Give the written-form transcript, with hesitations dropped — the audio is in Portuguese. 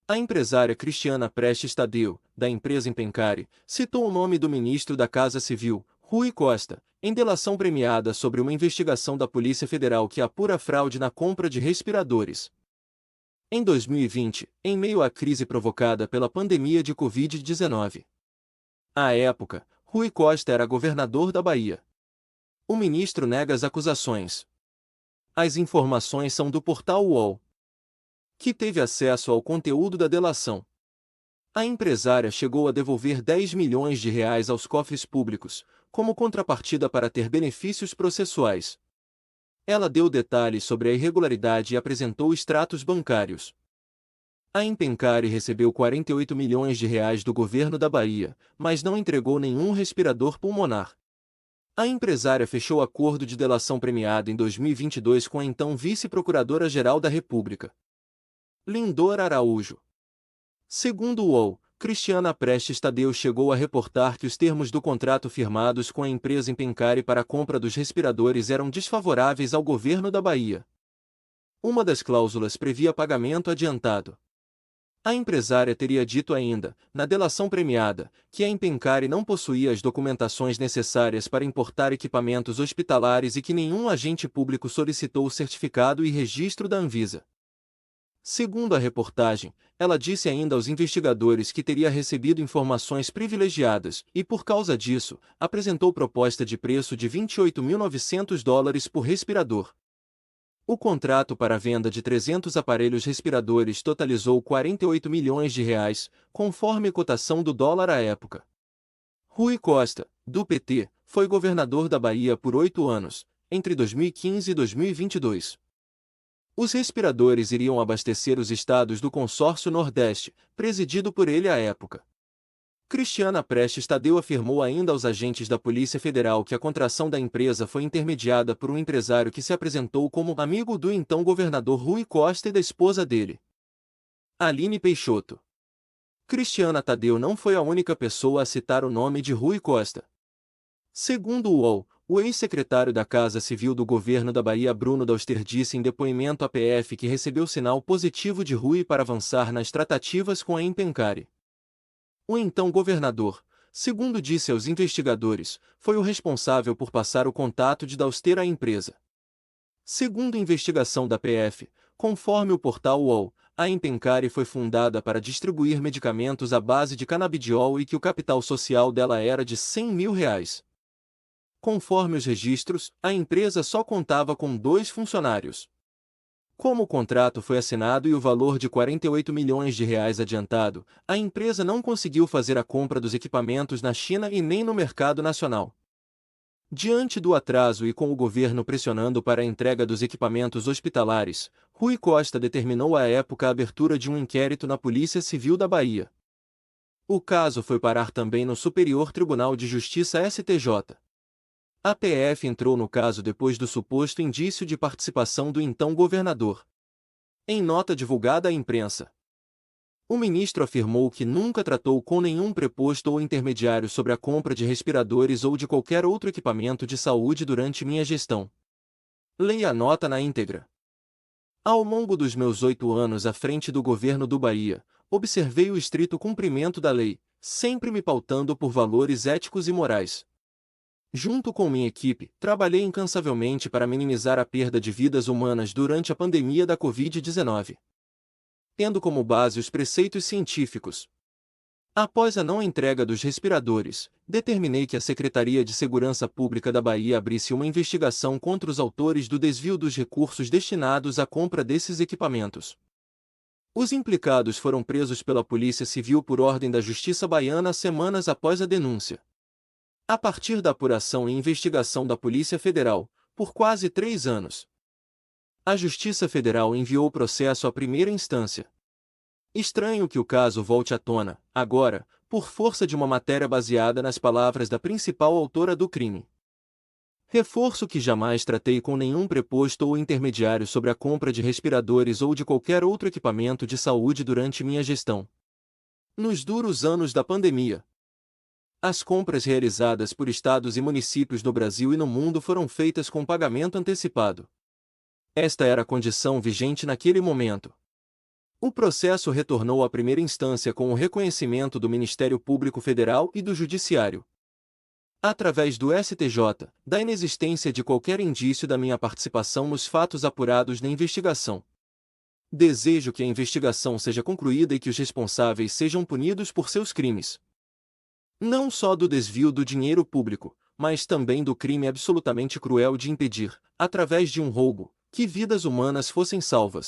A empresária Cristiana Prestes Tadeu, da empresa Impencare, citou o nome do ministro da Casa Civil, Rui Costa, em delação premiada sobre uma investigação da Polícia Federal que apura fraude na compra de respiradores. Em 2020, em meio à crise provocada pela pandemia de Covid-19. À época, Rui Costa era governador da Bahia. O ministro nega as acusações. As informações são do portal UOL, que teve acesso ao conteúdo da delação. A empresária chegou a devolver R$ 10 milhões aos cofres públicos, como contrapartida para ter benefícios processuais. Ela deu detalhes sobre a irregularidade e apresentou extratos bancários. A Impencare recebeu R$ 48 milhões do governo da Bahia, mas não entregou nenhum respirador pulmonar. A empresária fechou acordo de delação premiada em 2022 com a então vice-procuradora-geral da República, Lindor Araújo. Segundo o UOL, Cristiana Prestes Tadeu chegou a reportar que os termos do contrato firmados com a empresa Impencare para a compra dos respiradores eram desfavoráveis ao governo da Bahia. Uma das cláusulas previa pagamento adiantado. A empresária teria dito ainda, na delação premiada, que a Impencare não possuía as documentações necessárias para importar equipamentos hospitalares e que nenhum agente público solicitou o certificado e registro da Anvisa. Segundo a reportagem, ela disse ainda aos investigadores que teria recebido informações privilegiadas e, por causa disso, apresentou proposta de preço de $28.900 por respirador. O contrato para a venda de 300 aparelhos respiradores totalizou R$ 48 milhões, conforme a cotação do dólar à época. Rui Costa, do PT, foi governador da Bahia por 8 anos, entre 2015 e 2022. Os respiradores iriam abastecer os estados do Consórcio Nordeste, presidido por ele à época. Cristiana Prestes Tadeu afirmou ainda aos agentes da Polícia Federal que a contratação da empresa foi intermediada por um empresário que se apresentou como amigo do então governador Rui Costa e da esposa dele, Aline Peixoto. Cristiana Tadeu não foi a única pessoa a citar o nome de Rui Costa. Segundo o UOL, o ex-secretário da Casa Civil do governo da Bahia Bruno Dauster disse em depoimento à PF que recebeu sinal positivo de Rui para avançar nas tratativas com a Impencare. O então governador, segundo disse aos investigadores, foi o responsável por passar o contato de Dauster à empresa. Segundo investigação da PF, conforme o portal UOL, a Impencare foi fundada para distribuir medicamentos à base de canabidiol e que o capital social dela era de R$ 100 mil. Conforme os registros, a empresa só contava com 2 funcionários. Como o contrato foi assinado e o valor de R$ 48 milhões adiantado, a empresa não conseguiu fazer a compra dos equipamentos na China e nem no mercado nacional. Diante do atraso e com o governo pressionando para a entrega dos equipamentos hospitalares, Rui Costa determinou à época a abertura de um inquérito na Polícia Civil da Bahia. O caso foi parar também no Superior Tribunal de Justiça STJ. A PF entrou no caso depois do suposto indício de participação do então governador. Em nota divulgada à imprensa, o ministro afirmou que nunca tratou com nenhum preposto ou intermediário sobre a compra de respiradores ou de qualquer outro equipamento de saúde durante minha gestão. Leia a nota na íntegra. Ao longo dos meus 8 anos à frente do governo do Bahia, observei o estrito cumprimento da lei, sempre me pautando por valores éticos e morais. Junto com minha equipe, trabalhei incansavelmente para minimizar a perda de vidas humanas durante a pandemia da Covid-19. Tendo como base os preceitos científicos. Após a não entrega dos respiradores, determinei que a Secretaria de Segurança Pública da Bahia abrisse uma investigação contra os autores do desvio dos recursos destinados à compra desses equipamentos. Os implicados foram presos pela Polícia Civil por ordem da Justiça Baiana semanas após a denúncia. A partir da apuração e investigação da Polícia Federal, por quase 3 anos, a Justiça Federal enviou o processo à primeira instância. Estranho que o caso volte à tona, agora, por força de uma matéria baseada nas palavras da principal autora do crime. Reforço que jamais tratei com nenhum preposto ou intermediário sobre a compra de respiradores ou de qualquer outro equipamento de saúde durante minha gestão. Nos duros anos da pandemia, as compras realizadas por estados e municípios no Brasil e no mundo foram feitas com pagamento antecipado. Esta era a condição vigente naquele momento. O processo retornou à primeira instância com o reconhecimento do Ministério Público Federal e do Judiciário, através do STJ, da inexistência de qualquer indício da minha participação nos fatos apurados na investigação. Desejo que a investigação seja concluída e que os responsáveis sejam punidos por seus crimes. Não só do desvio do dinheiro público, mas também do crime absolutamente cruel de impedir, através de um roubo, que vidas humanas fossem salvas.